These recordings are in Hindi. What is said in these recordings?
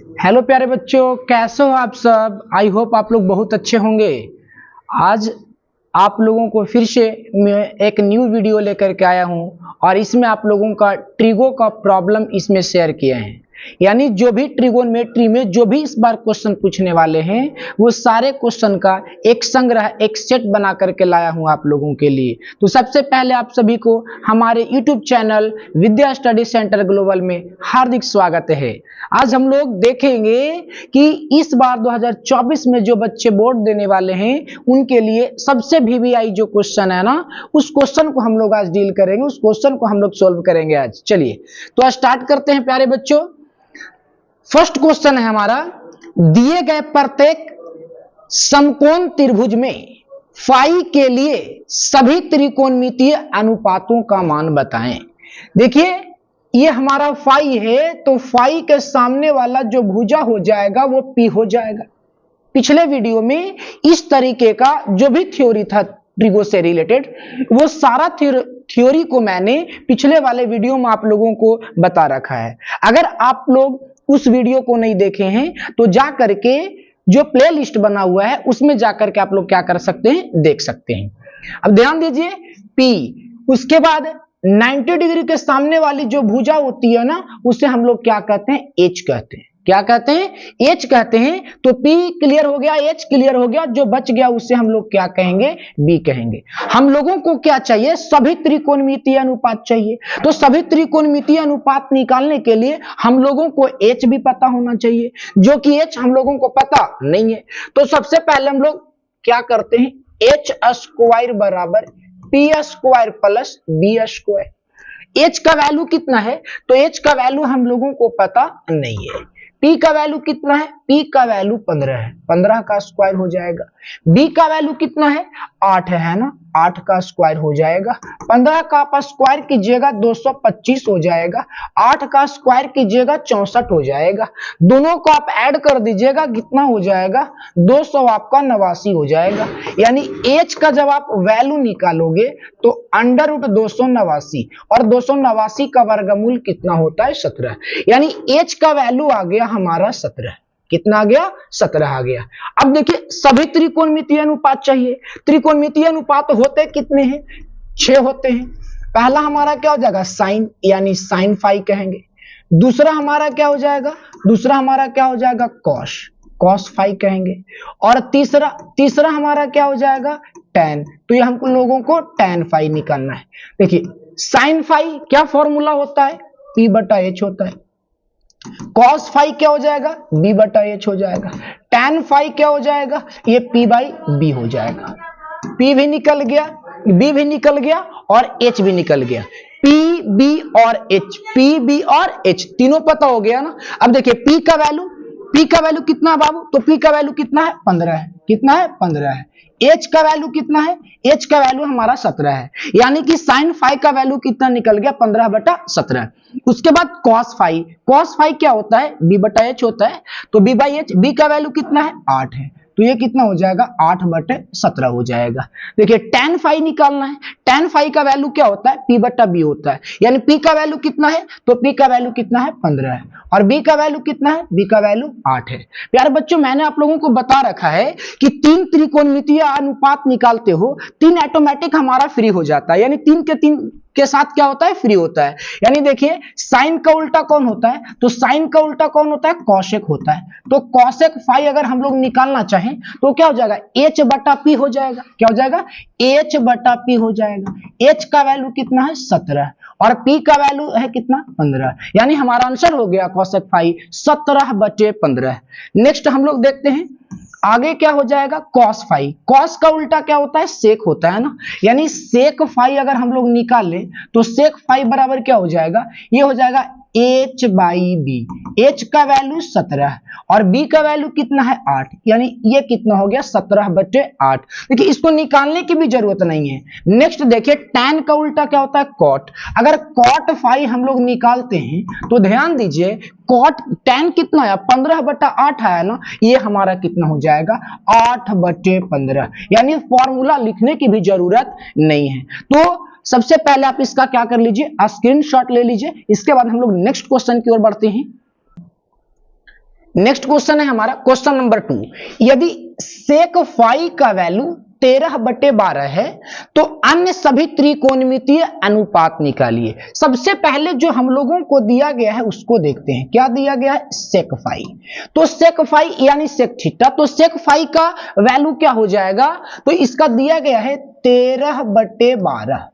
हेलो प्यारे बच्चों, कैसे हो आप सब। आई होप आप लोग बहुत अच्छे होंगे। आज आप लोगों को फिर से मैं एक न्यू वीडियो लेकर के आया हूं और इसमें आप लोगों का ट्रिगो का प्रॉब्लम इसमें शेयर किए हैं। यानी जो भी ट्रिगोनोमेट्री में जो भी इस बार क्वेश्चन पूछने वाले हैं वो सारे क्वेश्चन का एक संग्रह, एक सेट बना करके लाया हूं आप लोगों के लिए। तो सबसे पहले आप सभी को हमारे यूट्यूब चैनल विद्या स्टडी सेंटर ग्लोबल में हार्दिक स्वागत है। आज हम लोग देखेंगे कि इस बार 2024 में जो बच्चे बोर्ड देने वाले हैं उनके लिए सबसे वीवीआई जो क्वेश्चन है ना, उस क्वेश्चन को हम लोग आज डील करेंगे, उस क्वेश्चन को हम लोग सोल्व करेंगे आज। चलिए तो स्टार्ट करते हैं प्यारे बच्चों। फर्स्ट क्वेश्चन है हमारा, दिए गए प्रत्येक समकोण त्रिभुज में फाई के लिए सभी त्रिकोणमितीय अनुपातों का मान बताएं। देखिए ये हमारा फाई है, तो फाई के सामने वाला जो भुजा हो जाएगा वो पी हो जाएगा। पिछले वीडियो में इस तरीके का जो भी थ्योरी था ट्रिगो से रिलेटेड, वो सारा थ्योरी को मैंने पिछले वाले वीडियो में आप लोगों को बता रखा है। अगर आप लोग उस वीडियो को नहीं देखे हैं तो जा करके जो प्ले लिस्ट बना हुआ है उसमें जाकर के आप लोग क्या कर सकते हैं, देख सकते हैं। अब ध्यान दीजिए, पी, उसके बाद 90 डिग्री के सामने वाली जो भुजा होती है ना, उसे हम लोग क्या कहते हैं, एच कहते हैं। क्या कहते हैं, एच कहते हैं। तो पी क्लियर हो गया, एच क्लियर हो गया, जो बच गया उसे हम लोग क्या कहेंगे, बी कहेंगे। हम लोगों को क्या चाहिए, सभी त्रिकोणमितीय अनुपात चाहिए। तो सभी त्रिकोणमितीय अनुपात निकालने के लिए हम लोगों को एच भी पता होना चाहिए, जो कि एच हम लोगों को पता नहीं है। तो सबसे पहले हम लोग क्या करते हैं, एच स्क्वायर बराबर P square plus B square. H का वैल्यू कितना है, तो एच का वैल्यू हम लोगों को पता नहीं है। पी का वैल्यू कितना है, पी का वैल्यू 15 है, 15 का स्क्वायर हो जाएगा। बी का वैल्यू कितना है, 8 है ना, 8 का स्क्वायर हो जाएगा। 15 का आप स्क्वायर कीजिएगा 225 हो जाएगा, 8 का स्क्वायर कीजिएगा 64 हो जाएगा। दोनों को आप ऐड कर दीजिएगा, कितना हो जाएगा, 200 आपका 89 हो जाएगा। यानी एच का जब आप वैल्यू निकालोगे तो अंडर रूट 289, और 289 का वर्गमूल कितना होता है, 17। यानी एच का वैल्यू आ गया हमारा 17। कितना आ गया, 17 आ गया। अब देखिए सभी त्रिकोणमितीय अनुपात चाहिए। त्रिकोणमितीय अनुपात होते कितने हैं, 6 होते हैं। पहला हमारा क्या हो जाएगा, साइन, यानी साइन फाई कहेंगे। दूसरा हमारा क्या हो जाएगा, दूसरा हमारा क्या हो जाएगा, कॉस, कॉस फाई कहेंगे। और तीसरा हमारा क्या हो जाएगा, टैन। तो ये हम लोगों को टैन फाई निकालना है। देखिए साइन फाई क्या फॉर्मूला होता है, पी बटा एच होता है। कॉस फाई क्या हो जाएगा, बी बटा एच हो जाएगा। टैन फाई क्या हो जाएगा, ये पी बाई बी हो जाएगा। पी भी निकल गया, बी भी निकल गया और एच भी निकल गया। पी बी और एच, पी बी और एच तीनों पता हो गया ना। अब देखिए पी का वैल्यू कितना है बाबू, तो पी का वैल्यू कितना है, 15 है। कितना है, 15 है। एच का वैल्यू कितना है, एच का वैल्यू हमारा 17 है। यानी कि साइन फाई का वैल्यू कितना निकल गया, 15 बटा 17। उसके बाद कॉस फाई क्या होता है, बी बटा एच होता है। तो बी बाई एच, बी का वैल्यू कितना है, 8 है। तो ये कितना हो जाएगा, 8 बटे 17 हो जाएगा। देखिए टैन फाई निकालना है। टैन फाई का वैल्यू क्या होता है, पी बटा बी होता है। यानी पी का वैल्यू कितना है, तो पी का वैल्यू कितना है, 15 है। और बी का वैल्यू कितना है, बी का वैल्यू 8 है। प्यारे बच्चों मैंने आप लोगों को बता रखा है कि 3 त्रिकोणमितीय अनुपात निकालते हो, 3 ऑटोमेटिक हमारा फ्री हो जाता है। यानी 3 के साथ क्या होता है, फ्री होता है। यानी देखिए साइन का उल्टा कौन होता है, तो साइन का उल्टा कौन होता है, कॉसेक होता है। तो कॉसेक फाई अगर हम लोग निकालना चाहें तो क्या हो जाएगा, एच बटा पी हो जाएगा। क्या हो जाएगा, एच बटा पी हो जाएगा। एच का वैल्यू कितना है, 17, और पी का वैल्यू है कितना, 15। यानी हमारा आंसर हो गया कॉसेक फाई 17 बटे 15। नेक्स्ट हम लोग देखते हैं आगे क्या हो जाएगा, कॉस फाई। कॉस का उल्टा क्या होता है, सेक होता है ना। यानी सेक फाई अगर हम लोग निकाल ले तो सेक फाई बराबर क्या हो जाएगा, ये हो जाएगा एच बाई बी। एच का वैल्यू 17 और बी का वैल्यू कितना है, 8। यानी ये कितना हो गया, 17 बटे 8। देखिए इसको निकालने की भी जरूरत नहीं है। नेक्स्ट देखिए टैन का उल्टा क्या होता है, कॉट। अगर कॉट फाई हम लोग निकालते हैं तो ध्यान दीजिए कॉट टैन कितना है, 15 बटा 8 है ना। ये हमारा कितना हो जाएगा, 8 बटे 15। यानी फॉर्मूला लिखने की भी जरूरत नहीं है। तो सबसे पहले आप इसका क्या कर लीजिए, स्क्रीनशॉट ले लीजिए। इसके बाद हम लोग नेक्स्ट क्वेश्चन की ओर बढ़ते हैं। नेक्स्ट क्वेश्चन है हमारा क्वेश्चन नंबर 2। यदि सेक फाई का वैल्यू 13/12 है तो अन्य सभी त्रिकोणमितीय अनुपात निकालिए। सबसे पहले जो हम लोगों को दिया गया है उसको देखते हैं। क्या दिया गया है? Sec phi. तो सेक फाई यानी सेक थीटा, तो सेक फाई का वैल्यू क्या हो जाएगा? तो इसका दिया गया है 13/12।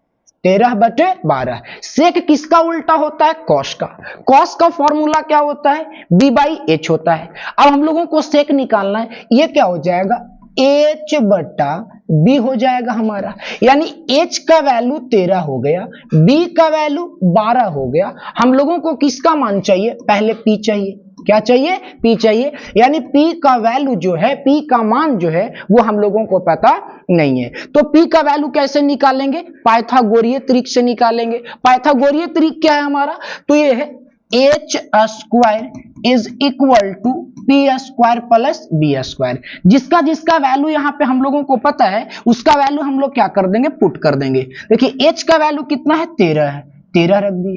13/12। सेक किसका उल्टा होता है? कॉस का। कॉस का फॉर्मूला क्या होता है? b/h होता है। अब हम लोगों को सेक निकालना है, ये क्या हो जाएगा? h/b हो जाएगा हमारा, यानी h का वैल्यू 13 हो गया, b का वैल्यू 12 हो गया। हम लोगों को किसका मान चाहिए? पहले p चाहिए। क्या चाहिए? p चाहिए, यानी p का वैल्यू जो है, p का मान जो है वो हम लोगों को पता नहीं है। तो p का वैल्यू कैसे निकालेंगे? पाइथागोरीय त्रिक से निकालेंगे। पाइथागोरीय त्रिक क्या है हमारा? तो ये है h² is equal to p² plus b²। जिसका जिसका वैल्यू यहाँ पे हम लोगों को पता है उसका वैल्यू हम लोग क्या कर देंगे? पुट कर देंगे। देखिए h का वैल्यू कितना है? 13 है, 13 रख दिए।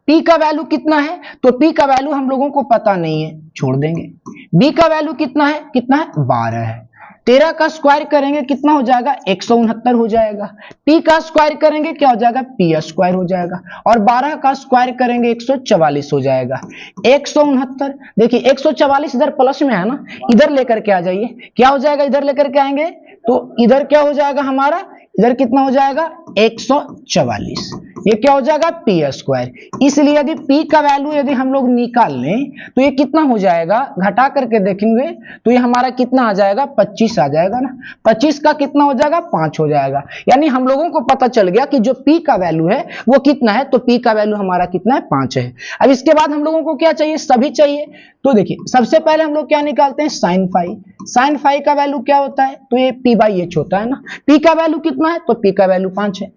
p का वैल्यू कितना है? तो p का वैल्यू हम लोगों को पता नहीं है, छोड़ देंगे। b का वैल्यू कितना है? कितना है? 12 है। 13 का स्क्वायर करेंगे कितना हो जाएगा? 169 हो जाएगा। p का स्क्वायर करेंगे क्या हो जाएगा? p² हो जाएगा। और 12 का स्क्वायर करेंगे 144 हो जाएगा। 169, देखिए 144 इधर प्लस में है ना, इधर लेकर के आ जाइए। क्या हो जाएगा? इधर लेकर के आएंगे तो इधर क्या हो जाएगा हमारा? इधर कितना हो जाएगा? 144। ये क्या हो जाएगा? p²। इसलिए यदि p का वैल्यू यदि हम लोग निकाल लें तो ये कितना हो जाएगा? घटा करके देखेंगे तो ये हमारा कितना आ जाएगा? 25 आ जाएगा ना। 25 का कितना हो जाएगा? 5 हो जाएगा। यानी हम लोगों को पता चल गया कि जो p का वैल्यू है वो कितना है, तो p का वैल्यू हमारा कितना है? 5 है। अब इसके बाद हम लोगों को क्या चाहिए? सभी चाहिए। तो देखिए सबसे पहले हम लोग क्या निकालते हैं? Sine phi. साइन फाई का वैल्यू क्या होता है? तो ये p/h होता है ना। p का वैल्यू कितना है? तो p का वैल्यू 5 है।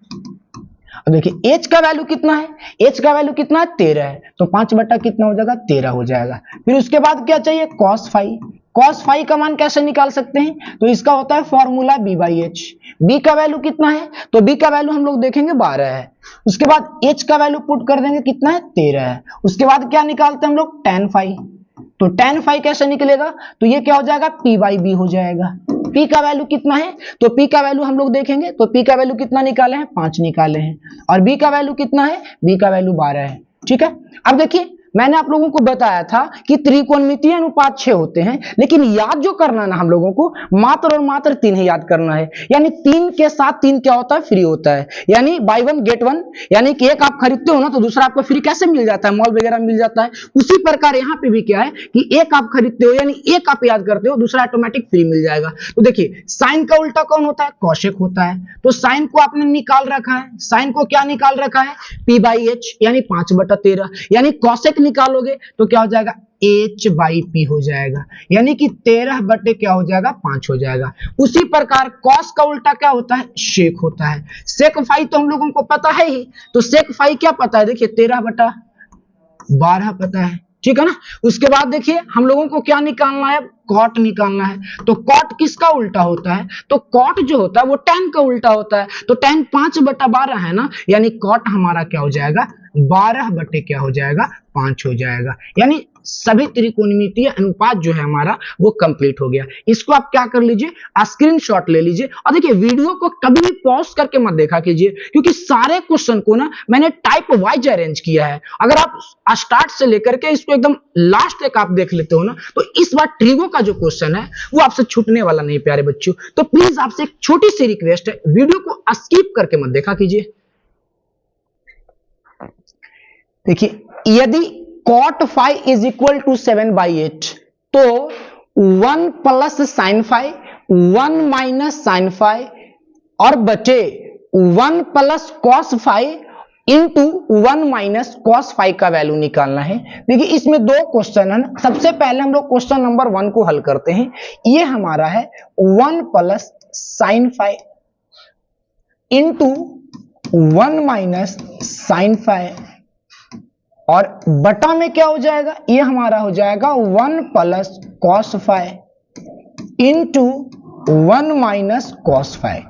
अब देखिए h का वैल्यू कितना है? h का वैल्यू कितना है? 13 है, तो 5 बटा कितना हो जाएगा? 13 हो जाएगा। फिर उसके बाद क्या चाहिए? Cos phi. कॉस फाई का मान कैसे निकाल सकते हैं? तो इसका होता है फॉर्मूला b/h। b का वैल्यू कितना है? तो b का वैल्यू हम लोग देखेंगे 12 है। उसके बाद h का वैल्यू पुट कर देंगे, कितना है? 13 है। उसके बाद क्या निकालते हैं हम लोग? tan phi. तो tan फाई कैसे निकलेगा? तो ये क्या हो जाएगा? p/b हो जाएगा। p का वैल्यू कितना है? तो p का वैल्यू हम लोग देखेंगे तो p का वैल्यू कितना निकाले हैं? 5 निकाले हैं। और b का वैल्यू कितना है? b का वैल्यू 12 है। ठीक है। अब देखिए मैंने आप लोगों को बताया था कि त्रिकोणमितीय अनुपात 6 होते हैं, लेकिन याद जो करना है ना हम लोगों को, मात्र और मात्र 3 ही याद करना है। यानी 3 के साथ 3 क्या होता है? फ्री होता है। यानी बाय 1 गेट 1, यानी कि एक आप खरीदते हो ना तो दूसरा आपको फ्री कैसे मिल जाता है? मॉल वगैरह मिल जाता है। उसी प्रकार यहाँ पे भी क्या है कि एक आप खरीदते हो यानी एक आप याद करते हो, दूसरा ऑटोमेटिक फ्री मिल जाएगा। तो देखिए साइन का उल्टा कौन होता है? कॉसेक होता है। तो साइन को आपने निकाल रखा है, साइन को क्या निकाल रखा है? p/h यानी 5/13। यानी कॉसेक निकालोगे तो क्या हो जाएगा? h/p हो जाएगा, यानी कि 13 बटे क्या हो जाएगा? 5 हो जाएगा। उसी प्रकार कॉस का उल्टा क्या होता है? सेक होता है। सेक फाई तो हम लोगों को पता है ही, तो सेक फाई क्या पता है? देखिए 13/12 पता है। ठीक है ना। उसके बाद देखिए हम लोगों को क्या निकालना है? कॉट निकालना है। तो कॉट किसका उल्टा होता है? तो कॉट जो होता है वो tan का उल्टा होता है। तो tan 5/12 है ना, यानी कॉट हमारा क्या हो जाएगा? 12 बटे क्या हो जाएगा? 5 हो जाएगा। यानी सभी त्रिकोणमितीय अनुपात जो है हमारा वो कंप्लीट हो गया। इसको आप क्या कर लीजिए? स्क्रीनशॉट ले लीजिए। और देखिए वीडियो को कभी भी पॉज करके मत देखा कीजिए, क्योंकि सारे क्वेश्चन को ना मैंने टाइप वाइज अरेंज किया है। अगर आप स्टार्ट से लेकर के इसको एकदम लास्ट तक आप देख लेते हो ना, तो इस बार ट्रिगो का जो क्वेश्चन है वो आपसे छूटने वाला नहीं प्यारे बच्चों। तो प्लीज आपसे एक छोटी सी रिक्वेस्ट है, वीडियो को स्किप करके मत देखा कीजिए। देखिए यदि cot phi is equal to 7/8 तो 1 plus sine phi 1 minus sine phi और बचे 1 plus cos phi into 1 minus cos phi का वैल्यू निकालना है। देखिए इसमें 2 क्वेश्चन है ना। सबसे पहले हम लोग क्वेश्चन नंबर 1 को हल करते हैं। ये हमारा है 1 plus sine phi into 1 minus sine phi और बटा में क्या हो जाएगा? ये हमारा हो जाएगा 1 plus cos phi into 1 minus cos phi.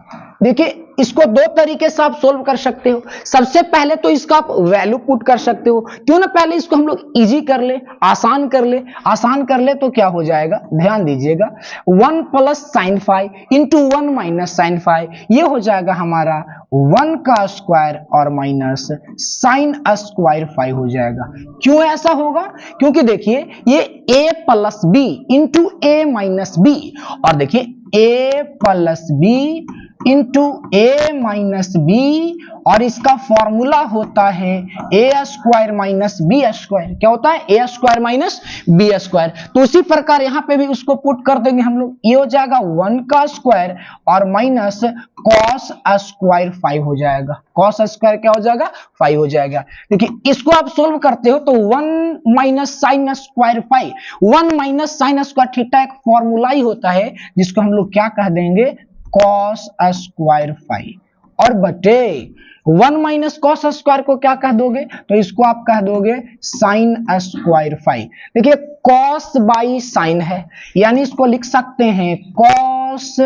देखिए इसको दो तरीके से आप सोल्व कर सकते हो। सबसे पहले तो इसका आप वैल्यू पुट कर सकते हो, क्यों ना पहले इसको हम लोग इजी कर ले, आसान कर ले। आसान कर ले तो क्या हो जाएगा, ध्यान दीजिएगा, 1 plus sine five into 1 minus sine five, ये हो जाएगा हमारा 1 का स्क्वायर और माइनस साइन स्क्वायर 5 हो जाएगा। क्यों ऐसा होगा, क्योंकि देखिए ये a plus B into A minus B, और देखिए a plus B into A minus B, और इसका फॉर्मूला होता है A square minus B square. क्या होता है, A square minus B square. तो उसी प्रकार यहां पे भी उसको पुट कर देंगे हम लोग, ये हो जाएगा 1 का स्क्वायर और माइनस कॉस स्क्वायर 5 हो जाएगा। कॉस स्क्वायर क्या हो जाएगा, 5 हो जाएगा। देखिए इसको आप सोल्व करते हो तो 1 minus sine square 5, 1 minus sine square theta एक फॉर्मूला ही होता है जिसको हम लोग क्या कह देंगे, कॉस स्क्वायर 5, और बटे 1 माइनस कॉस स्क्वायर को क्या कह दोगे, तो इसको आप कह दोगे साइन स्क्वायर 5। देखिए कॉस बाई साइन है, यानी इसको लिख सकते हैं cos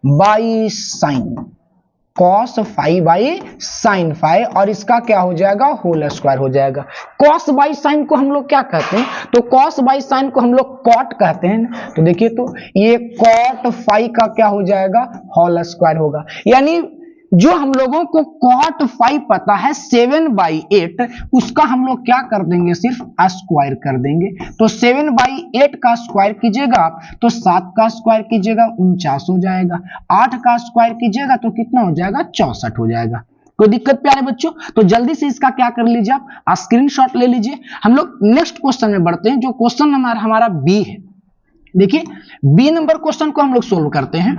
by sine, cos 5 by sine 5, और इसका क्या हो जाएगा, होल स्क्वायर हो जाएगा। कॉस बाई साइन को हम लोग क्या कहते हैं, तो कॉस बाई साइन को हम लोग कॉट कहते हैं। तो देखिए तो ये कॉट 5 का क्या हो जाएगा, होल स्क्वायर होगा। यानी जो हम लोगों को कॉट 5 पता है 7/8, उसका हम लोग क्या कर देंगे, सिर्फ स्क्वायर कर देंगे। तो 7/8 का स्क्वायर कीजिएगा आप तो 7 का स्क्वायर कीजिएगा 49 हो जाएगा, 8 का स्क्वायर कीजिएगा तो कितना हो जाएगा, 64 हो जाएगा। कोई दिक्कत प्यारे बच्चों, तो जल्दी से इसका क्या कर लीजिए, आप स्क्रीनशॉट ले लीजिए। हम लोग नेक्स्ट क्वेश्चन में बढ़ते हैं, जो क्वेश्चन नंबर हमारा बी है। देखिए बी नंबर क्वेश्चन को हम लोग सोल्व करते हैं।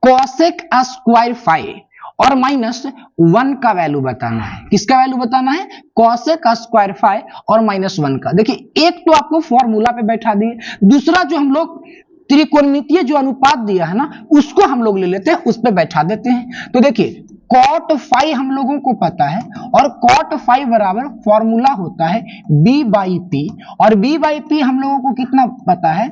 कॉसेक स्क्वायर 5 और माइनस 1 का वैल्यू बताना है। किसका वैल्यू बताना है, कॉसेक स्क्वायर 5 और माइनस 1 का। देखिए एक तो आपको फॉर्मूला पे बैठा दिए, दूसरा जो हम लोग त्रिकोणमितीय जो अनुपात दिया है ना, उसको हम लोग ले लेते हैं, उस पे बैठा देते हैं। तो देखिए कॉट 5 हम लोगों को पता है, और कॉट 5 बराबर फॉर्मूला होता है b बाई पी, और b बाई पी हम लोगों को कितना पता है,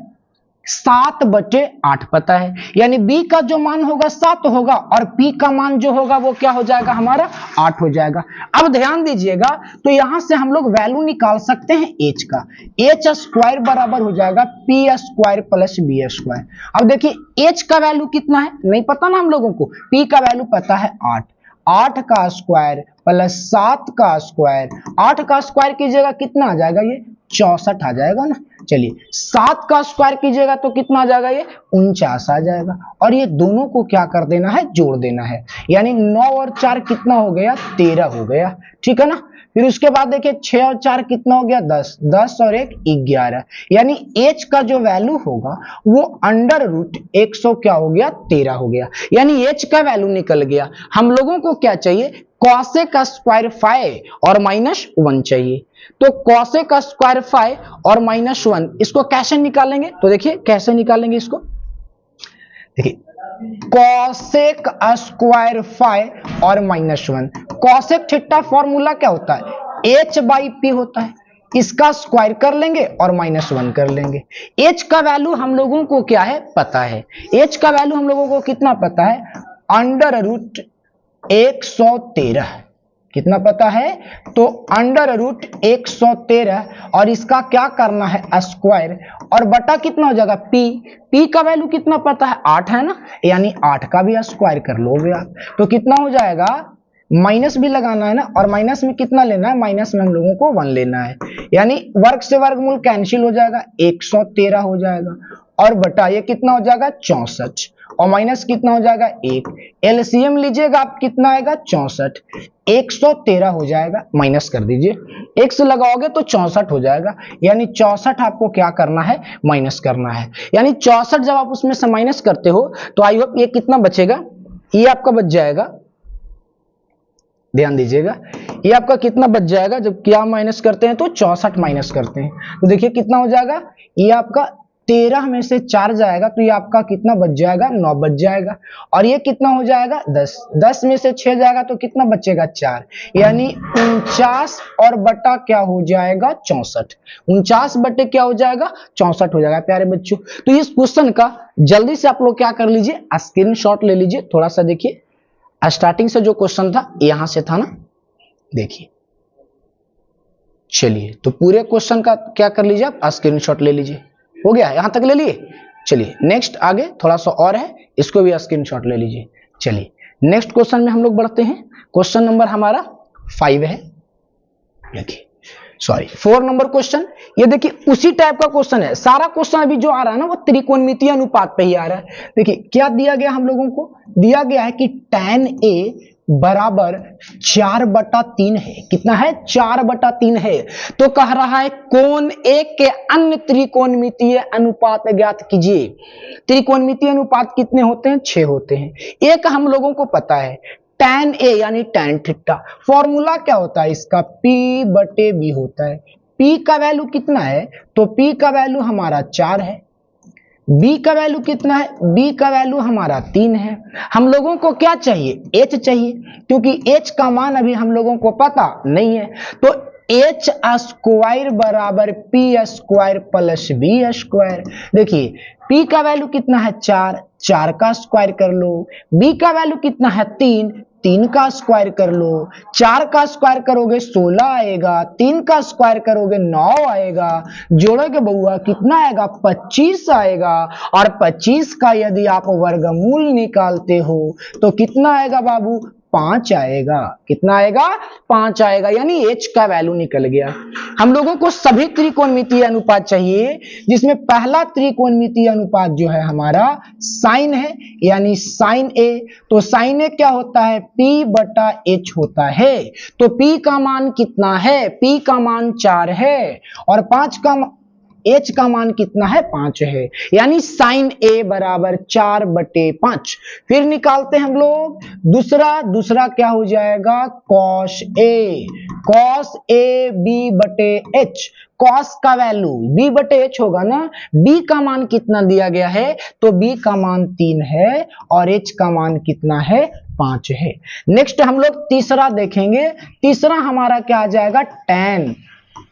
7/8 पता है। यानी b का जो मान होगा 7 होगा, और p का मान जो होगा वो क्या हो जाएगा, हमारा 8 हो जाएगा। अब ध्यान दीजिएगा, तो यहां से हम लोग वैल्यू निकाल सकते हैं h का। h स्क्वायर बराबर हो जाएगा p square plus b square. अब देखिए h का वैल्यू कितना है, नहीं पता ना हम लोगों को, p का वैल्यू पता है 8, 8 का स्क्वायर प्लस 7 का स्क्वायर, 8 का स्क्वायर कीजिएगा कितना आ जाएगा, ये 64 आ जाएगा ना। चलिए 7 का स्क्वायर कीजिएगा तो कितना आ जाएगा, ये 49 आ जाएगा, और ये दोनों को क्या कर देना है, जोड़ देना है। यानी 9 और 4 कितना हो गया, 13 हो गया, ठीक है ना। फिर उसके बाद देखिए 6 और 4 कितना हो गया, 10, 10 और 1 11। यानी h का जो वैल्यू होगा वो अंडर रूट 100 क्या हो गया, 13 हो गया। यानी h का वैल्यू निकल गया। हम लोगों को क्या चाहिए, कॉसेक स्क्वायर 5 और माइनस 1 चाहिए। तो कॉसेक स्क्वायर 5 और माइनस 1, इसको कैसे निकालेंगे, तो देखिए कैसे निकालेंगे इसको। देखिए कॉसेक स्क्वायर 5 और माइनस 1, कॉसेक थीटा फॉर्मूला क्या होता है, h बाई पी होता है। इसका स्क्वायर कर लेंगे और माइनस 1 कर लेंगे। h का वैल्यू हम लोगों को क्या है, पता है। h का वैल्यू हम लोगों को कितना पता है, अंडर रूट 113। कितना पता है, तो अंडर रूट 113, और इसका क्या करना है, स्क्वायर, और बटा कितना हो जाएगा, p का वैल्यू कितना पता है, 8 है ना, यानी 8 का भी स्क्वायर कर लोगे आप तो कितना हो जाएगा, माइनस भी लगाना है ना, और माइनस में कितना लेना है, माइनस में हम लोगों को 1 लेना है। यानी वर्ग से वर्गमूल कैंसिल हो जाएगा, 113 हो जाएगा, और बटा ये कितना हो जाएगा, 64, और माइनस कितना हो जाएगा, 1। एलसीएम लीजिएगा आप, कितना आएगा, 64, 113 हो जाएगा, माइनस कर दीजिए, 1 से लगाओगे तो 64 हो जाएगा। यानी 64 आपको क्या करना है, माइनस करना है। यानी 64 जब आप उसमें से माइनस करते हो तो आई होप ये कितना बचेगा, ये आपका बच जाएगा, ध्यान दीजिएगा, ये आपका कितना बच जाएगा, जब क्या माइनस करते हैं तो 64 माइनस करते हैं, तो देखिए कितना हो जाएगा, ये आपका 13 में से 4 जाएगा तो ये आपका कितना बच जाएगा, 9 बच जाएगा, और ये कितना हो जाएगा, 10, 10 में से 6 जाएगा तो कितना बचेगा, 4। यानी 49 और बटा क्या हो जाएगा, 64, 49 बटे क्या हो जाएगा, 64 हो जाएगा प्यारे बच्चों। तो इस क्वेश्चन का जल्दी से आप लोग क्या कर लीजिए, स्क्रीनशॉट ले लीजिए, थोड़ा सा देखिए स्टार्टिंग से जो क्वेश्चन था यहां से था ना, देखिए। चलिए तो पूरे क्वेश्चन का क्या कर लीजिए, आप स्क्रीनशॉट ले लीजिए। हो गया, यहां तक ले लिए। चलिए नेक्स्ट आगे थोड़ा सा और है, इसको भी स्क्रीनशॉट ले लीजिए। चलिए नेक्स्ट क्वेश्चन में हम लोग बढ़ते हैं। क्वेश्चन नंबर हमारा 5 है, देखिए सॉरी 4 नंबर क्वेश्चन। ये देखिए उसी टाइप का क्वेश्चन है, सारा क्वेश्चन अभी जो आ रहा है ना वो त्रिकोणमितीय अनुपात पे ही आ रहा है। देखिए क्या दिया गया हम लोगों को, दिया गया है कि tan A बराबर 4/3 है। कितना है, 4/3 है। तो कह रहा है कोण A के अन्य त्रिकोणमितीय अनुपात ज्ञात कीजिए। त्रिकोणमितीय अनुपात कितने होते हैं, 6 होते हैं। एक हम लोगों को पता है tan A यानी tan थीटा। फॉर्मूला क्या होता है इसका, P/B होता है। P का वैल्यू कितना है, तो P का वैल्यू हमारा 4 है। B का वैल्यू कितना है, B का वैल्यू हमारा 3 है। हम लोगों को क्या चाहिए, H चाहिए, क्योंकि H का मान अभी हम लोगों को पता नहीं है। तो H स्क्वायर बराबर P square plus B square. देखिए P का वैल्यू कितना है 4, 4 का स्क्वायर कर लो। B का वैल्यू कितना है 3, 3 का स्क्वायर कर लो। 4 का स्क्वायर करोगे 16 आएगा, 3 का स्क्वायर करोगे 9 आएगा, जोड़ोगे बउआ कितना आएगा 25 आएगा। और 25 का यदि आप वर्गमूल निकालते हो तो कितना आएगा बाबू, 5 आएगा। कितना आएगा, 5 आएगा, यानी H का वैल्यू निकल गया। हम लोगों को सभी त्रिकोणमितीय अनुपात चाहिए, जिसमें पहला त्रिकोणमितीय अनुपात जो है हमारा साइन है, यानी साइन A। तो साइन A क्या होता है, P/H होता है। तो P का मान कितना है, P का मान 4 है और 5 का H का मान कितना है, 5 है, यानी साइन A बराबर 4/5। फिर निकालते हैं हम लोग दूसरा क्या हो जाएगा, cos A। cos A B/H, cos का वैल्यू B/H होगा ना। B का मान कितना दिया गया है, तो B का मान 3 है और H का मान कितना है, 5 है। नेक्स्ट हम लोग तीसरा देखेंगे। तीसरा हमारा क्या आ जाएगा,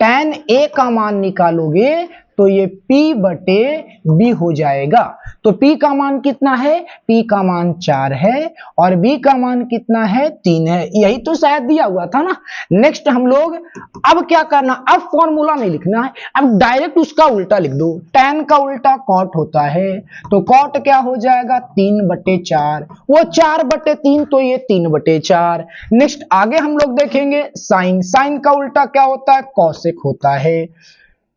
tan A का मान निकालोगे तो ये P/B हो जाएगा। तो P का मान कितना है, P का मान 4 है और B का मान कितना है, 3 है। यही तो शायद दिया हुआ था ना। नेक्स्ट हम लोग अब क्या करना, अब फॉर्मूला नहीं लिखना है, अब डायरेक्ट उसका उल्टा लिख दो। tan का उल्टा cot होता है, तो cot क्या हो जाएगा, 3/4। वो 4/3 तो ये 3/4। नेक्स्ट आगे हम लोग देखेंगे साइन का उल्टा क्या होता है, cosec होता है।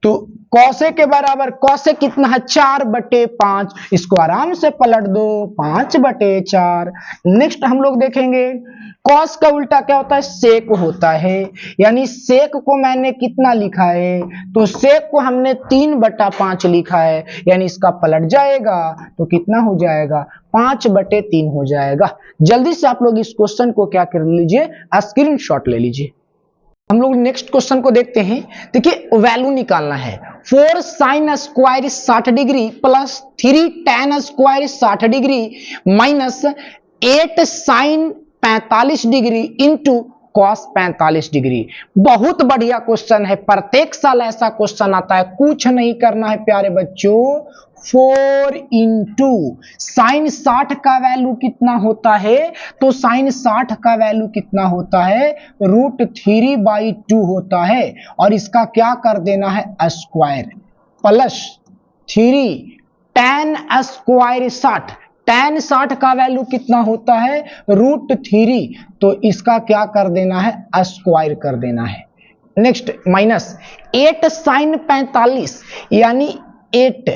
तो cosec के बराबर, cosec कितना है 4/5, इसको आराम से पलट दो 5/4। नेक्स्ट हम लोग देखेंगे cos का उल्टा क्या होता है, sec होता है, यानी sec को मैंने कितना लिखा है, तो sec को हमने 3/5 लिखा है, यानी इसका पलट जाएगा तो कितना हो जाएगा, 5/3 हो जाएगा। जल्दी से आप लोग इस क्वेश्चन को क्या कर लीजिए, स्क्रीनशॉट ले लीजिए। हम लोग नेक्स्ट क्वेश्चन को देखते हैं। देखिए वैल्यू निकालना है, 4 sin square 60 degree plus 3 tan square 60 degree minus 8 sin 45 degree into cos 45 degree. बहुत बढ़िया क्वेश्चन है, प्रत्येक साल ऐसा क्वेश्चन आता है। कुछ नहीं करना है प्यारे बच्चों, 4 इंटू साइन 60 का वैल्यू कितना होता है, तो साइन 60 का वैल्यू कितना होता है, √3/2 होता है और इसका क्या कर देना है, square plus 3 tan square 60। tan 60 का वैल्यू कितना होता है, √3, तो इसका क्या कर देना है, स्क्वायर कर देना है। नेक्स्ट माइनस 8 sin 45, यानी 8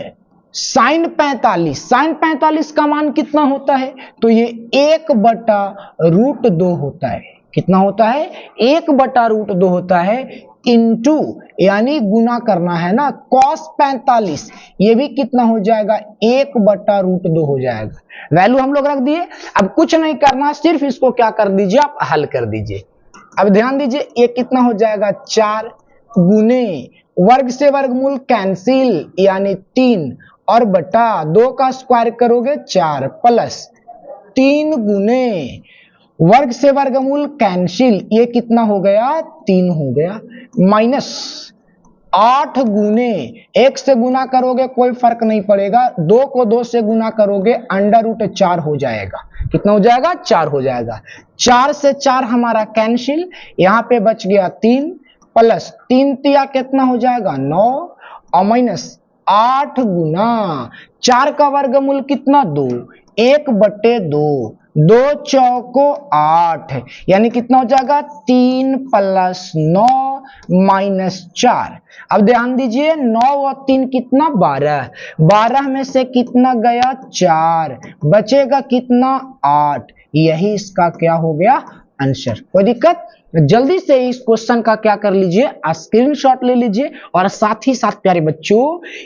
sin 45, sin 45 का मान कितना होता है, तो ये 1/√2 होता है। कितना होता है, 1/√2 होता है, इंटू यानी गुना करना है ना, cos 45 ये भी कितना हो जाएगा, 1/√2 हो जाएगा। वैल्यू हम लोग रख दिए, अब कुछ नहीं करना, सिर्फ इसको क्या कर दीजिए, आप हल कर दीजिए। अब ध्यान दीजिए ये कितना हो जाएगा, 4 गुने वर्ग से वर्गमूल कैंसिल, यानी 3 और बटा 2 का स्क्वायर करोगे 4 प्लस 3 गुने वर्ग से वर्गमूल कैंसिल, ये कितना हो गया, 3 हो गया, माइनस 8 गुने 1 से गुना करोगे कोई फर्क नहीं पड़ेगा, 2 को 2 से गुना करोगे √4 हो जाएगा। कितना हो जाएगा 4 हो जाएगा। 4 से 4 हमारा कैंसिल, यहां पे बच गया 3 प्लस 3 तिया कितना हो जाएगा 9 और माइनस 8 गुना 4 का वर्गमूल कितना 2, 1/2, 2 चौको 8 यानी कितना हो जाएगा 3 प्लस 9 माइनस 4। अब ध्यान दीजिए 9 और 3 कितना 12, 12 में से कितना गया 4, बचेगा कितना 8। यही इसका क्या हो गया आंसर। कोई दिक्कत? जल्दी से इस क्वेश्चन का क्या कर लीजिए स्क्रीनशॉट ले लीजिए और साथ ही साथ प्यारे बच्चों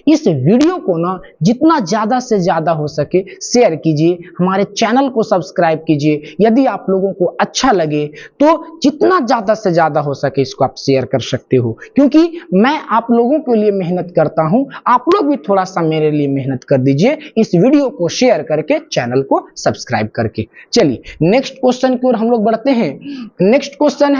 इस वीडियो को ना जितना ज्यादा से ज्यादा हो सके शेयर कीजिए, हमारे चैनल को सब्सक्राइब कीजिए। यदि आप लोगों को अच्छा लगे तो जितना ज्यादा से ज्यादा हो सके इसको आप शेयर कर सकते हो, क्योंकि मैं आप लोगों के लिए मेहनत करता हूं, आप लोग भी थोड़ा सा मेरे लिए मेहनत कर दीजिए इस वीडियो को शेयर करके, चैनल को सब्सक्राइब करके। चलिए नेक्स्ट क्वेश्चन की ओर हम लोग बढ़ते हैं। नेक्स्ट क्वेश्चन है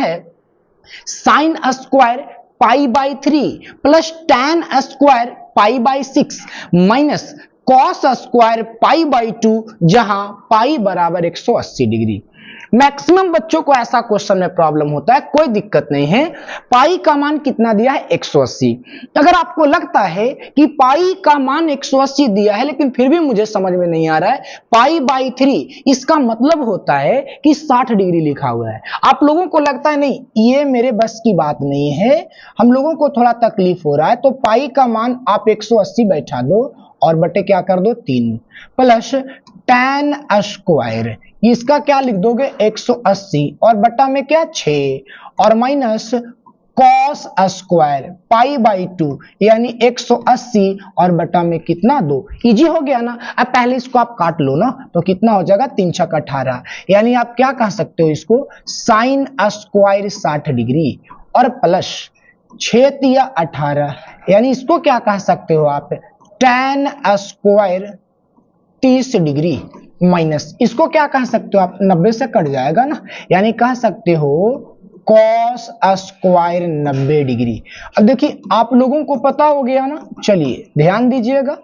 sine square pi by 3 plus tan square pi by 6 minus cos square pi by 2 जहां पाई बराबर 180 डिग्री। मैक्सिमम बच्चों को ऐसा क्वेश्चन में प्रॉब्लम होता है, कोई दिक्कत नहीं है। पाई का मान कितना दिया है 180। अगर आपको लगता है कि पाई का मान 180 दिया है लेकिन फिर भी मुझे समझ में नहीं आ रहा है, पाई बाई 3 इसका मतलब होता है कि 60 डिग्री लिखा हुआ है। आप लोगों को लगता है नहीं ये मेरे बस की बात नहीं है, हम लोगों को थोड़ा तकलीफ हो रहा है, तो पाई का मान आप 180 बैठा दो और बटे क्या कर दो 3 प्लस टैन स्क्वायर, इसका क्या लिख दोगे 180 और बटा में क्या 6 और minus cos square pi by 2 यानी 180 और बटा में कितना 2। इजी हो गया ना। अब पहले इसको आप काट लो ना तो कितना हो जाएगा 3 छक 18 यानी आप क्या कह सकते हो इसको साइन स्क्वायर 60 डिग्री और प्लस 6 तिया 18 यानी इसको क्या कह सकते हो आप टैन स्क्वायर 30 डिग्री माइनस इसको क्या कह सकते हो आप 90 से कट जाएगा ना, यानी कह सकते हो कॉस स्क्वायर 90 डिग्री। अब देखिए आप लोगों को पता हो गया ना, चलिए ध्यान दीजिएगा।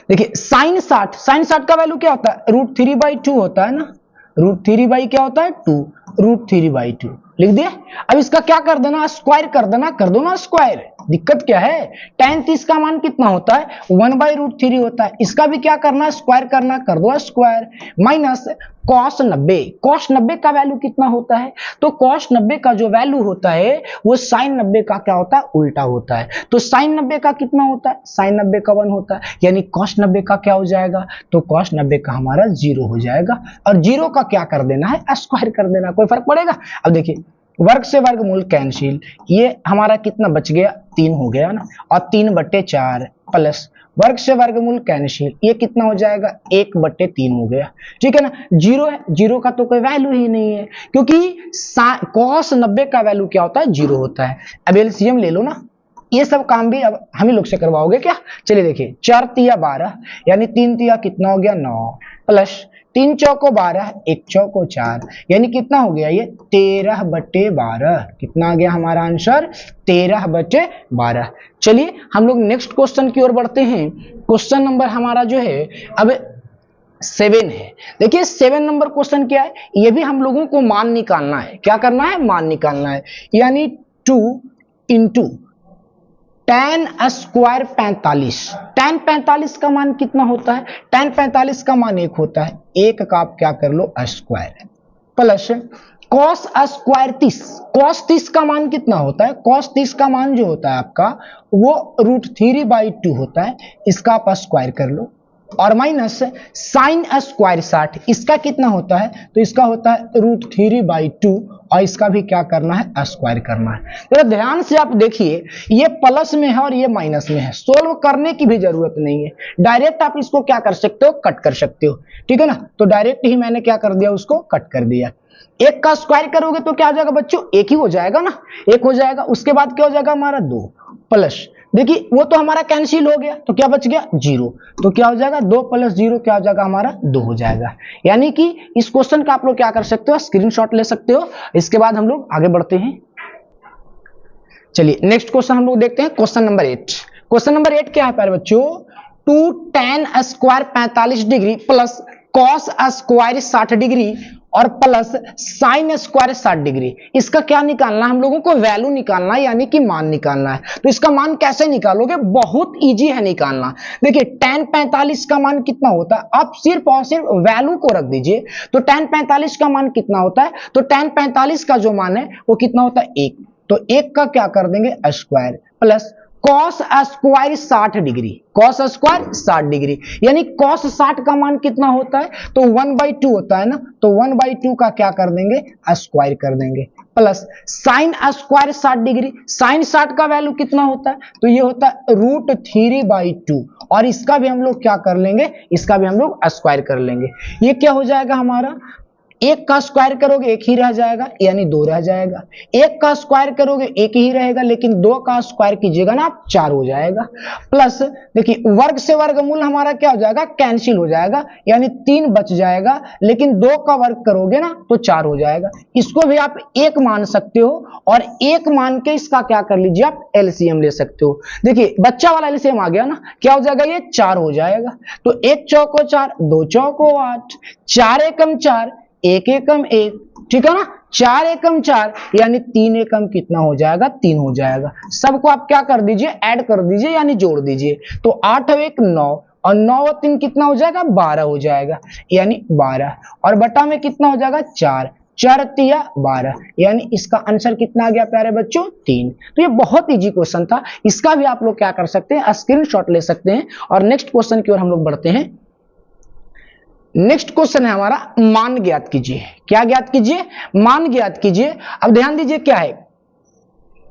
देखिए साइन 60 का वैल्यू क्या होता है √3/2 होता है ना, √3 बाई क्या होता है 2, √3/2 लिख दिया। अब इसका क्या कर देना स्क्वायर कर देना, कर दो ना स्क्वायर, दिक्कत क्या है। tan 30 का मान कितना होता है 1/√3 होता है, इसका भी क्या करना स्क्वायर करना, कर दो स्क्वायर माइनस cos 90 का वैल्यू कितना होता है, तो cos 90 का जो वैल्यू होता है वो sin 90 का क्या होता है उल्टा होता है। तो sin 90 का कितना होता है sin 90 का 1 होता है, यानी cos 90 का क्या हो जाएगा, तो cos 90 का हमारा 0 हो जाएगा और 0 का क्या कर देना है स्क्वायर कर देना, कोई फर्क पड़ेगा। अब देखिए वर्ग से वर्गमूल कैंसिल, ये हमारा कितना बच गया 3 हो गया ना, और 3/4 प्लस वर्ग से वर्गमूल कैंसिल, ये कितना हो जाएगा 1/3 हो गया। ठीक है ना, 0 है, 0 का तो कोई वैल्यू ही नहीं है क्योंकि cos 90 का वैल्यू क्या होता है 0 होता है। अब एलसीएम ले लो ना, ये सब काम भी अब हम ही लोग से करवाओगे क्या। चलिए देखिए 4 तिया 12 यानी 3 तिया कितना हो गया 9 प्लस 3 चौको 12 1 चौको 4 यानी कितना हो गया ये 13/12। कितना आ गया हमारा आंसर 13/12। चलिए हम लोग नेक्स्ट क्वेश्चन की ओर बढ़ते हैं। क्वेश्चन नंबर हमारा जो है अब 7 है। देखिए 7 नंबर क्वेश्चन क्या है, ये भी हम लोगों को मान निकालना है। क्या करना है मान निकालना है, यानी 2 इंटू tan स्क्वायर 45। tan 45 का मान कितना होता है, tan 45 का मान 1 होता है, 1 का आप क्या कर लो square plus cos square 30। cos 30 का मान कितना होता है, cos 30 का मान जो होता है आपका वो √3/2 होता है, इसका आप स्क्वायर कर लो और माइनस साइन स्क्वायर 60, इसका कितना होता है, तो इसका होता है √3/2 और इसका भी क्या करना है स्क्वायर करना है। तो ध्यान से आप देखिए ये प्लस में है और ये माइनस में है, सोल्व करने की भी जरूरत नहीं है, डायरेक्ट आप इसको क्या कर सकते हो कट कर सकते हो। ठीक है ना, तो डायरेक्ट ही मैंने क्या कर दिया उसको कट कर दिया। 1 का स्क्वायर करोगे तो क्या हो जाएगा बच्चों 1 ही हो जाएगा ना, 1 हो जाएगा। उसके बाद क्या हो जाएगा हमारा 2 प्लस, देखिए वो तो हमारा कैंसिल हो गया तो क्या बच गया 0, तो क्या हो जाएगा 2 + 0 क्या हो जाएगा हमारा 2 हो जाएगा। यानी कि इस क्वेश्चन का आप लोग क्या कर सकते हो स्क्रीनशॉट ले सकते हो। इसके बाद हम लोग आगे बढ़ते हैं। चलिए नेक्स्ट क्वेश्चन हम लोग देखते हैं, क्वेश्चन नंबर 8। क्वेश्चन नंबर 8 क्या है प्यारे बच्चों, 2 tan square 45 degree plus cos square 60 degree और प्लस साइन स्क्वायर 60 डिग्री। इसका क्या निकालना है हम लोगों को? वैल्यू निकालना है, यानी कि मान निकालना है। तो इसका मान कैसे निकालोगे? बहुत इजी है निकालना। देखिए tan 45 का मान कितना होता है? आप सिर्फ और सिर्फ वैल्यू को रख दीजिए। तो tan 45 का मान कितना होता है? तो tan 45 का जो मान है वो कितना होता है? 1। तो 1 का क्या कर देंगे? Square plus cos square 60 degree, cos square 60 degree, यानी कॉस 60 का मान कितना होता है? तो 1/2 होता है ना, तो 1/2 का क्या कर देंगे? स्क्वायर कर देंगे plus sine square 60 degree. Sine 60 का वैल्यू कितना होता है? तो ये होता है √3/2 और इसका भी हम लोग क्या कर लेंगे? इसका भी हम लोग स्क्वायर कर लेंगे। ये क्या हो जाएगा हमारा? 1 का स्क्वायर करोगे 1 ही रह जाएगा, यानी 2 रह जाएगा। 1 का स्क्वायर करोगे 1 ही रहेगा, लेकिन 2 का स्क्वायर कीजिएगा ना आप 4 हो जाएगा। प्लस देखिए वर्ग से वर्गमूल हमारा क्या हो जाएगा? कैंसिल हो जाएगा, यानी 3 बच जाएगा, लेकिन 2 का वर्ग करोगे ना तो 4 हो जाएगा। इसको भी आप 1 मान सकते हो और 1 मान के इसका क्या कर लीजिए? आप एलसीएम ले सकते हो। देखिए बच्चा वाला एलसीएम आ गया ना, क्या हो जाएगा? ये 4 हो जाएगा। तो 1 चौको 4, 2 चौको 8, 4 एकम 4, 1 एकम 1, ठीक है ना? 4 एकम 4 यानी 3 एकम कितना हो जाएगा? 3 हो जाएगा। सबको आप क्या कर दीजिए? ऐड कर दीजिए, यानी जोड़ दीजिए। तो 8 और 1 9 और 9 और 3 कितना हो जाएगा? 12 हो जाएगा, यानी 12 और बटा में कितना हो जाएगा? 4, 4 तिया 12, यानी इसका आंसर कितना आ गया प्यारे बच्चों? 3। तो ये बहुत इजी क्वेश्चन था, इसका भी आप लोग क्या कर सकते हैं? स्क्रीनशॉट ले सकते हैं। और नेक्स्ट क्वेश्चन की ओर हम लोग बढ़ते हैं। नेक्स्ट क्वेश्चन है हमारा मान ज्ञात कीजिए। क्या ज्ञात कीजिए? मान ज्ञात कीजिए। अब ध्यान दीजिए क्या है,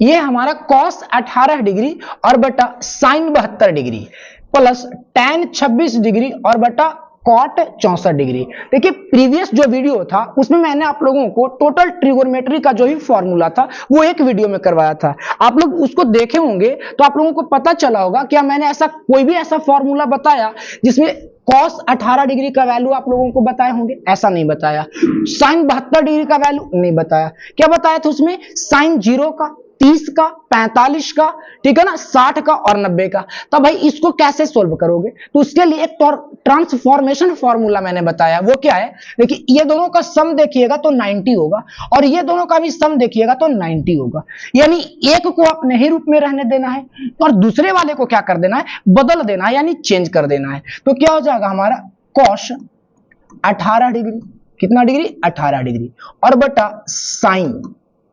ये हमारा cos 18 डिग्री और बटा sin 72 degree plus tan 26 degree और बटा cot 64 डिग्री। देखिए प्रीवियस जो वीडियो था उसमें मैंने आप लोगों को टोटल ट्रिगोनोमेट्री का जो भी फॉर्मूला था वो एक वीडियो में करवाया था। आप लोग उसको देखे होंगे तो आप लोगों को पता चला होगा क्या मैंने ऐसा कोई भी ऐसा फॉर्मूला बताया जिसमें cos 18 डिग्री का वैल्यू आप लोगों को बताए होंगे? ऐसा नहीं बताया। sin 72 डिग्री का वैल्यू नहीं बताया। क्या बताया था उसमें? sin 0 का, 30 का, 45 का, ठीक है ना, 60 का और 90 का। तो भाई इसको कैसे सोल्व करोगे? तो उसके लिए एक ट्रांसफॉर्मेशन फॉर्मूला मैंने बताया। वो क्या है? देखिए ये दोनों का सम देखिएगा तो 90 होगा और ये दोनों का भी सम देखिएगा तो 90 होगा, यानी एक को अपने ही रूप में रहने देना है और दूसरे वाले को क्या कर देना है? बदल देना है, यानी चेंज कर देना है। तो क्या हो जाएगा हमारा? cos 18 डिग्री, कितना डिग्री? 18 डिग्री और बटा साइन,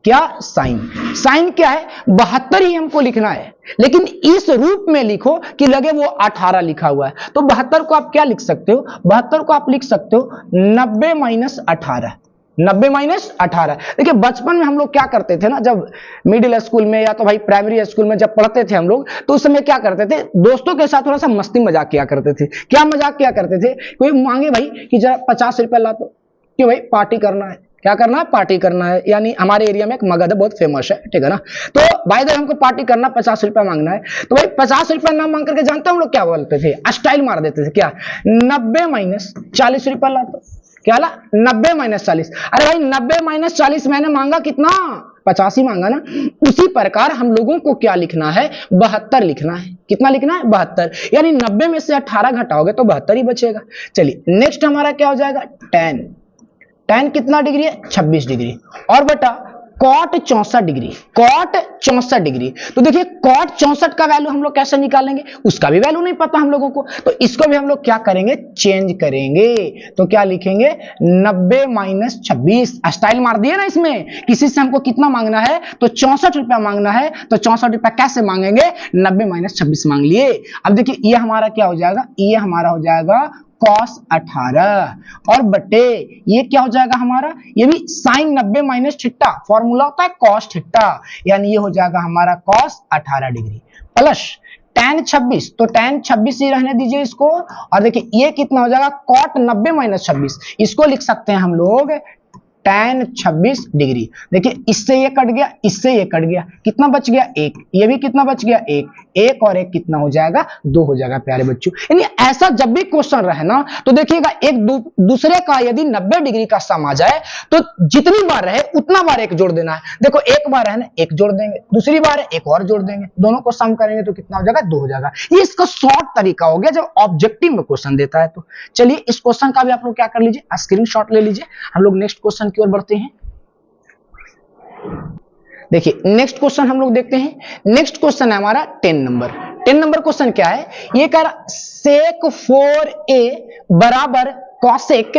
क्या? साइन। साइन क्या है? 72 ही हमको लिखना है, लेकिन इस रूप में लिखो कि लगे वो 18 लिखा हुआ है। तो 72 को आप क्या लिख सकते हो? 72 को आप लिख सकते हो 90 माइनस 18, 90 माइनस 18। देखिए बचपन में हम लोग क्या करते थे ना, जब मिडिल स्कूल में या तो भाई प्राइमरी स्कूल में जब पढ़ते थे हम लोग, तो उस समय क्या करते थे? दोस्तों के साथ थोड़ा सा मस्ती मजाक किया करते थे। क्या मजाक किया करते थे? कोई मांगे भाई कि जरा 50 रुपया ला दो, कि भाई पार्टी करना है। क्या करना है? पार्टी करना है। यानी हमारे एरिया में एक मगध है, बहुत फेमस है, ठीक है ना। तो भाई इधर हमको पार्टी करना, 50 रुपया मांगना है। तो भाई 50 रुपया ना मांग करके जानते हम लोग क्या बोलते थे? स्टाइल मार देते थे। क्या? 90 माइनस 40 रुपया ला दो। क्या ला? 90 माइनस 40। अरे भाई 90 माइनस 40 मैंने मांगा कितना? 50 ही मांगा ना। उसी प्रकार हम लोगों को क्या लिखना है? 72 लिखना है। कितना लिखना है? 72, यानी 90 में से 18 घटाओगे तो 72 ही बचेगा। चलिए नेक्स्ट हमारा क्या हो जाएगा? tan। tan कितना डिग्री है? 26 डिग्री और बटा cot 64 डिग्री, cot 64 डिग्री। तो देखिए cot 64 का वैल्यू हम लोग कैसे निकालेंगे? उसका भी वैल्यू नहीं पता हम लोगों को, तो इसको भी हम लोग क्या करेंगे? चेंज करेंगे। तो क्या लिखेंगे? 90 माइनस 26। स्टाइल मार दिए ना इसमें। किसी से हमको कितना मांगना है? तो 64 रुपया मांगना है। तो 64 रुपया कैसे मांगेंगे? 90 माइनस 26 मांग लिए। अब देखिए ये हमारा क्या हो जाएगा? ये हमारा हो जाएगा cos 18 और बटे ये क्या हो जाएगा हमारा? ये भी sin 90 माइनस थीटा, फॉर्मूला होता है cos थीटा, यानी ये हो जाएगा हमारा cos 18 डिग्री प्लस tan 26। तो tan 26 ही रहने दीजिए इसको। और देखिए ये कितना हो जाएगा? cot 90 minus 26। इसको लिख सकते हैं हम लोग tan 26 डिग्री। देखिए इससे ये कट गया, इससे ये कट गया, कितना बच गया? 1। ये भी कितना बच गया? 1। एक और एक कितना हो जाएगा, 2 हो जाएगा प्यारे बच्चों। यानी ऐसा जब भी क्वेश्चन रहे ना तो देखिएगा एक दूसरे का यदि 90 डिग्री का सम आ जाए तो जितनी बार रहे उतना बार एक जोड़ देना है। देखो एक बार है ना एक जोड़ देंगे, दूसरी बार है एक और जोड़ देंगे, दोनों को सम करेंगे तो कितना हो जाएगा, 2 हो जाएगा। ये इसका शॉर्ट तरीका हो गया जब ऑब्जेक्टिव में क्वेश्चन देता है। तो चलिए इस क्वेश्चन का भी आप लोग क्या कर लीजिए, स्क्रीनशॉट ले लीजिए। हम लोग नेक्स्ट क्वेश्चन की ओर बढ़ते हैं। देखिए नेक्स्ट क्वेश्चन हम लोग देखते हैं। नेक्स्ट क्वेश्चन है हमारा 10 नंबर क्वेश्चन क्या है, ये कह रहा सेक 4a बराबर कॉसेक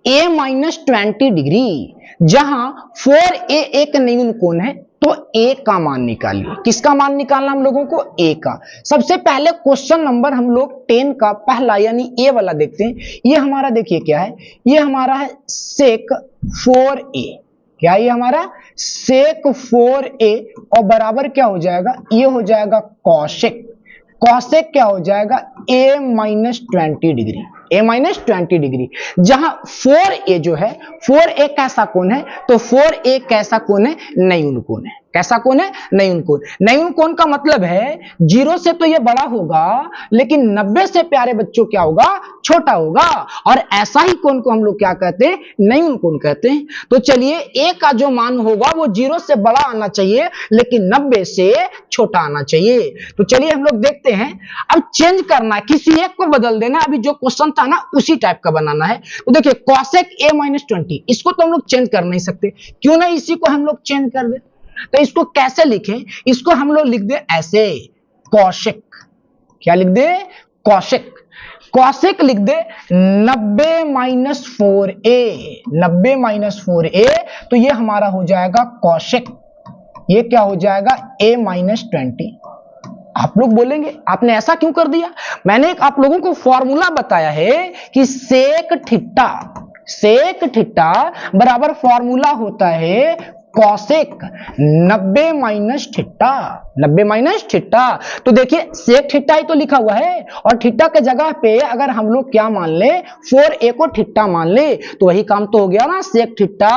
a माइनस 20 डिग्री, जहां 4a एक न्यून कोण है तो a का मान निकालिए। किसका मान निकालना हम लोगों को, a का। सबसे पहले क्वेश्चन नंबर हम लोग 10 का पहला यानी a वाला देखते हैं। ये हमारा देखिए क्या है, ये हमारा है सेक 4a, क्या ये हमारा सेक 4a और बराबर क्या हो जाएगा, ये हो जाएगा कॉसेक। कॉसेक क्या हो जाएगा, a minus 20 degree, a minus 20 degree, जहां 4a जो है 4a कैसा कोण है, तो 4a कैसा कोण है, न्यून कोण है। कैसा कोण है, न्यून कोण। न्यून कोण का मतलब है 0 से तो ये बड़ा होगा लेकिन 90 से प्यारे बच्चों क्या होगा, छोटा होगा। और ऐसा ही कोण को हम लोग क्या कहते हैं, न्यून कोण कहते हैं। तो चलिए a का जो मान होगा वो 0 से बड़ा आना चाहिए लेकिन 90 से छोटा आना चाहिए। तो चलिए हम लोग देखते हैं। अब चेंज करना है, किसी एक को बदल देना। अभी जो क्वेश्चन था ना उसी टाइप का बनाना है। तो देखिए कॉसेक a माइनस 20, इसको तो हम लोग चेंज कर नहीं सकते, क्यों ना इसी को हम लोग चेंज कर दे। तो इसको कैसे लिखें, इसको हम लोग लिख दे ऐसे, कॉसेक। क्या लिख दे, कॉसेक। कॉसेक लिख दे 90 माइनस 4a, 90 माइनस 4a, तो ये हमारा हो जाएगा कॉसेक। ये क्या हो जाएगा, a माइनस 20। आप लोग बोलेंगे आपने ऐसा क्यों कर दिया, मैंने एक आप लोगों को फॉर्मूला बताया है कि सेक थीटा बराबर फॉर्मूला होता है cosec 90 minus theta, 90 minus theta. तो देखिए सेक थीटा ही तो लिखा हुआ है और थीटा के जगह पे अगर हम लोग क्या मान ले, 4a को थीटा मान ले तो वही काम तो हो गया ना। सेक थीटा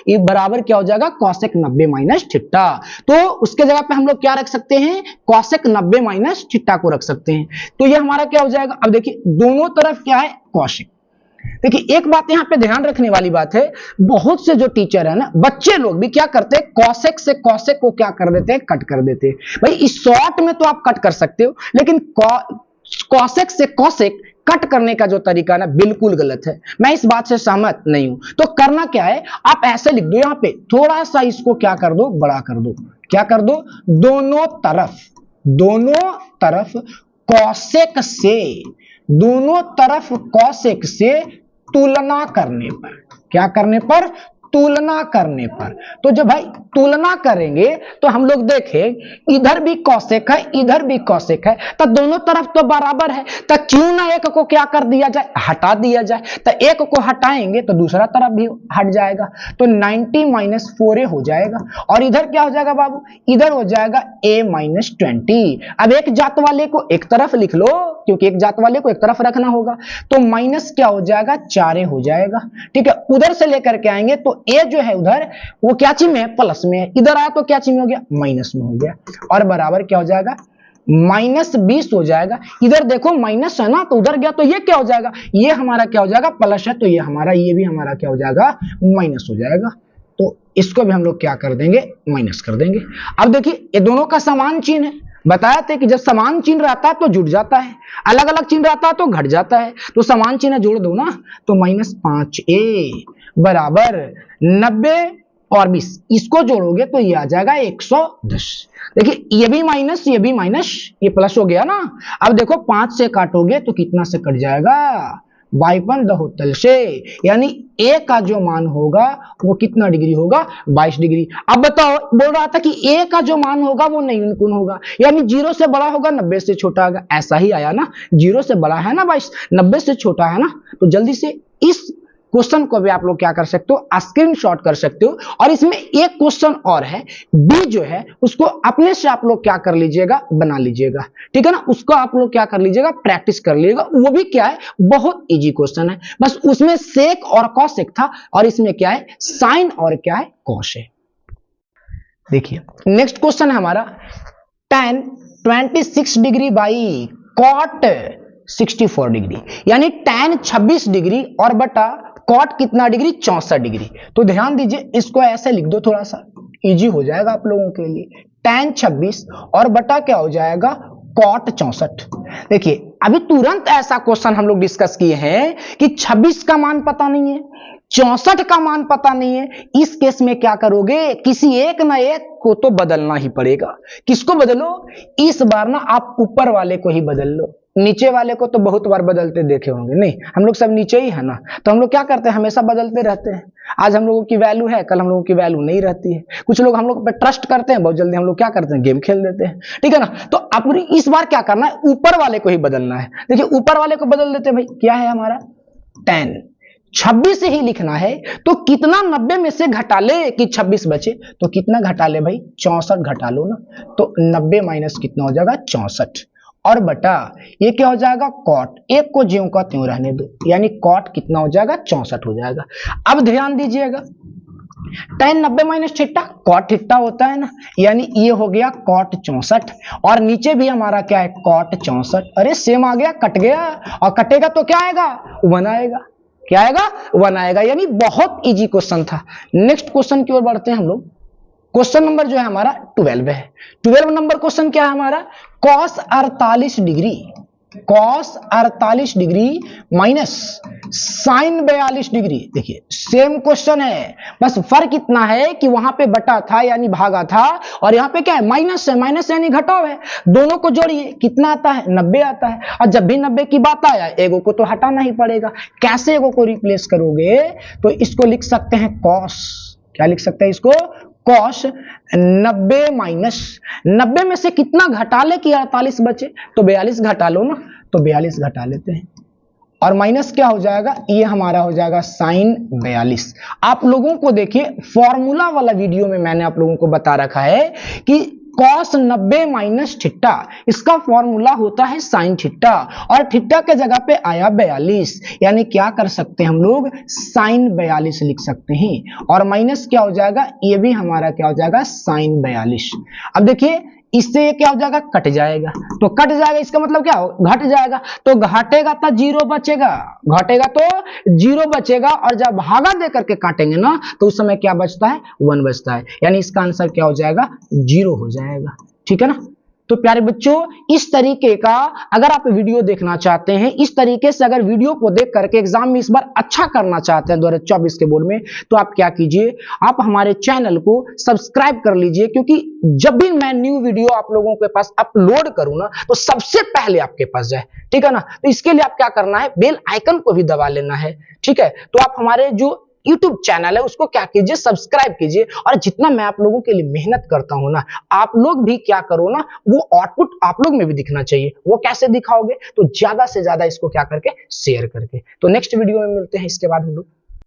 ये बराबर क्या हो जाएगा, कॉसेक 90 माइनस थीटा। तो उसके जगह पे हम लोग क्या रख सकते हैं, कॉसेक 90 माइनस थीटा को रख सकते हैं। तो ये हमारा क्या हो जाएगा, अब देखिए दोनों तरफ क्या है, कॉसेक। देखिए एक बात यहां पे ध्यान रखने वाली बात है, बहुत से जो टीचर है ना, बच्चे लोग भी क्या करते हैं, कॉसेक से कॉसेक को क्या कर देते हैं, कट कर देते हैं। भाई इस शॉर्ट में तो आप कट कर सकते हो लेकिन कॉसेक से कॉसेक कट करने का जो तरीका ना बिल्कुल गलत है। मैं इस बात से सहमत नहीं हूं। तो करना क्या है, आप ऐसे लिख दो, यहां पे थोड़ा सा इसको क्या कर दो, बड़ा कर दो। क्या कर दो, दोनों तरफ कॉसेक से, दोनों तरफ कॉसेक से तुलना करने पर, क्या करने पर, तुलना करने पर। तो जब भाई तुलना करेंगे तो हम लोग देखें इधर भी कॉसेक है इधर भी कॉसेक है, तो दोनों तरफ तो बराबर है, तो क्यों ना एक को क्या कर दिया जाए, हटा दिया जाए। तो एक को हटाएंगे तो दूसरा तरफ भी हट जाएगा, तो 90 माइनस 4a हो जाएगा। और इधर क्या हो जाएगा बाबू, इधर हो जाएगा a माइनस 20। अब एक जात वाले को एक तरफ लिख लो क्योंकि एक जात वाले को एक तरफ रखना होगा, तो माइनस क्या हो जाएगा, 4a हो जाएगा। ठीक है, उधर से लेकर के आएंगे तो a जो है उधर वो क्या चीज में है, प्लस में है, इधर आया तो क्या चीज में हो गया, माइनस में हो गया। और बराबर क्या हो जाएगा, माइनस 20 हो जाएगा। इधर देखो माइनस है ना तो उधर गया तो ये क्या हो जाएगा, ये हमारा क्या हो जाएगा, प्लस है तो ये हमारा, ये भी हमारा क्या हो जाएगा, माइनस हो जाएगा। तो इसको भी हम लोग क्या कर देंगे, माइनस कर देंगे। अब देखिए ये दोनों का समान चिन्ह है, बताया था कि जब समान चिन्ह रहता है तो जुड़ जाता है, अलग अलग चिन्ह रहता है तो घट जाता है। तो समान चिन्ह जोड़ दो ना, तो माइनस 5a बराबर 90 और 20, इसको जोड़ोगे तो ये आ जाएगा 110। देखिए ये भी माइनस ये भी माइनस, ये प्लस हो गया ना। अब देखो 5 से काटोगे तो कितना से कट जाएगा, 52 दहोतल से, यानी a का जो मान होगा वो कितना डिग्री होगा, 22 डिग्री। अब बताओ, बोल रहा था कि a का जो मान होगा वो न्यून कोण होगा, यानी 0 से बड़ा होगा 90 से छोटा होगा। ऐसा ही आया ना, 0 से बड़ा है ना 22, 90 से छोटा है ना। तो जल्दी से इस क्वेश्चन को भी आप लोग क्या कर सकते हो, स्क्रीनशॉट कर सकते हो। और इसमें एक क्वेश्चन और है, बी जो है उसको अपने से आप लोग क्या कर लीजिएगा, बना लीजिएगा। ठीक है ना, उसको आप लोग क्या कर लीजिएगा, प्रैक्टिस कर लीजिएगा। वो भी क्या है, बहुत इजी क्वेश्चन है, बस उसमें सेक और कॉसेक था और इसमें क्या है, साइन और क्या है, कॉस है। देखिए नेक्स्ट क्वेश्चन है हमारा 10 26 डिग्री बाई कॉट 64 डिग्री, यानी tan 26 डिग्री और बटा कॉट कितना डिग्री 64 डिग्री। तो ध्यान दीजिए, इसको ऐसे लिख दो, थोड़ा सा इजी हो जाएगा आप लोगों के लिए। tan 26 और बटा क्या हो जाएगा कॉट 64। देखिए अभी तुरंत ऐसा क्वेश्चन हम लोग डिस्कस किए हैं कि 26 का मान पता नहीं है, 64 का मान पता नहीं है। इस केस में क्या करोगे, किसी एक ना एक को तो बदलना ही पड़ेगा। किसको बदलो, इस बार ना आप ऊपर वाले को ही बदल लो, नीचे वाले को तो बहुत बार बदलते देखे होंगे। नहीं, हम लोग सब नीचे ही है ना, तो हम लोग क्या करते हैं, हमेशा बदलते रहते हैं। आज हम लोगों की वैल्यू है, कल हम लोगों की वैल्यू नहीं रहती है। कुछ लोग हम लोग पे ट्रस्ट करते हैं, बहुत जल्दी हम लोग क्या करते हैं, गेम खेल देते हैं, ठीक है ना। तो आपको इस बार क्या करना है, ऊपर वाले को ही बदलना है। देखिए ऊपर वाले को बदल देते हैं भाई, क्या है हमारा tan 26 ही लिखना है, तो कितना 90 में से घटा ले कि 26 बचे, तो कितना घटा ले भाई 64 घटा लो ना, तो 90 माइनस कितना हो जाएगा 64 और बटा ये क्या हो जाएगा कॉट, एक को ज्यों का त्यों रहने दो, यानी कॉट कितना हो जाएगा 64 हो जाएगा। अब ध्यान दीजिएगा, tan 90 minus theta cot theta होता है ना, यानी ये हो गया कॉट 64 और नीचे भी हमारा क्या है कॉट 64। अरे सेम आ गया, कट गया, और कटेगा तो क्या आएगा 1 आएगा। क्या आएगा 1 आएगा, यानी बहुत इजी क्वेश्चन था। नेक्स्ट क्वेश्चन की ओर बढ़ते हैं हम लोग। क्वेश्चन नंबर जो है हमारा 12 है। 12 नंबर क्वेश्चन क्या है हमारा, cos 48 degree, cos 48 degree minus sin 42 degree. देखिए सेम क्वेश्चन है, बस फर्क इतना है कि वहां पे बटा था यानी भागा था, और यहाँ पे क्या है माइनस है, माइनस यानी घटाव है। दोनों को जोड़िए कितना आता है 90 आता है, और जब भी 90 की बात आया एगो को तो हटाना ही पड़ेगा। कैसे एगो को रिप्लेस करोगे, तो इसको लिख सकते हैं cos, क्या लिख सकते हैं इसको cos 90 माइनस 90 में से कितना घटा ले कि 48 बचे, तो 42 घटा लो ना, तो 42 घटा लेते हैं और माइनस क्या हो जाएगा, ये हमारा हो जाएगा sin 42। आप लोगों को देखिए फॉर्मूला वाला वीडियो में मैंने आप लोगों को बता रखा है कि cos 90 माइनस थीटा, इसका फॉर्मूला होता है sin थीटा, और थीटा के जगह पे आया 42, यानी क्या कर सकते हैं हम लोग sin 42 लिख सकते हैं, और माइनस क्या हो जाएगा, ये भी हमारा क्या हो जाएगा sin 42। अब देखिए इससे ये क्या हो जाएगा कट जाएगा, तो कट जाएगा इसका मतलब क्या हो घट जाएगा, तो घटेगा तो 0 बचेगा, घटेगा तो 0 बचेगा, और जब भागा दे करके काटेंगे ना तो उस समय क्या बचता है 1 बचता है, यानी इसका आंसर क्या हो जाएगा 0 हो जाएगा। ठीक है ना। तो प्यारे बच्चों इस तरीके का अगर आप वीडियो देखना चाहते हैं, इस तरीके से अगर वीडियो को देख करके एग्जाम में इस बार अच्छा करना चाहते हैं 2024 के बोर्ड में, तो आप क्या कीजिए, आप हमारे चैनल को सब्सक्राइब कर लीजिए, क्योंकि जब भी मैं न्यू वीडियो आप लोगों के पास अपलोड करूं ना तो सबसे पहले आपके पास जाए। ठीक है ना। तो इसके लिए आप क्या करना है, बेल आइकन को भी दबा लेना है। ठीक है, तो आप हमारे जो YouTube चैनल है उसको क्या कीजिए सब्सक्राइब कीजिए, और जितना मैं आप लोगों के लिए मेहनत करता हूं ना, आप लोग भी क्या करो ना, वो आउटपुट आप लोग में भी दिखना चाहिए। वो कैसे दिखाओगे, तो ज्यादा से ज्यादा इसको क्या करके शेयर करके। तो नेक्स्ट वीडियो में मिलते हैं, इसके बाद हम लोग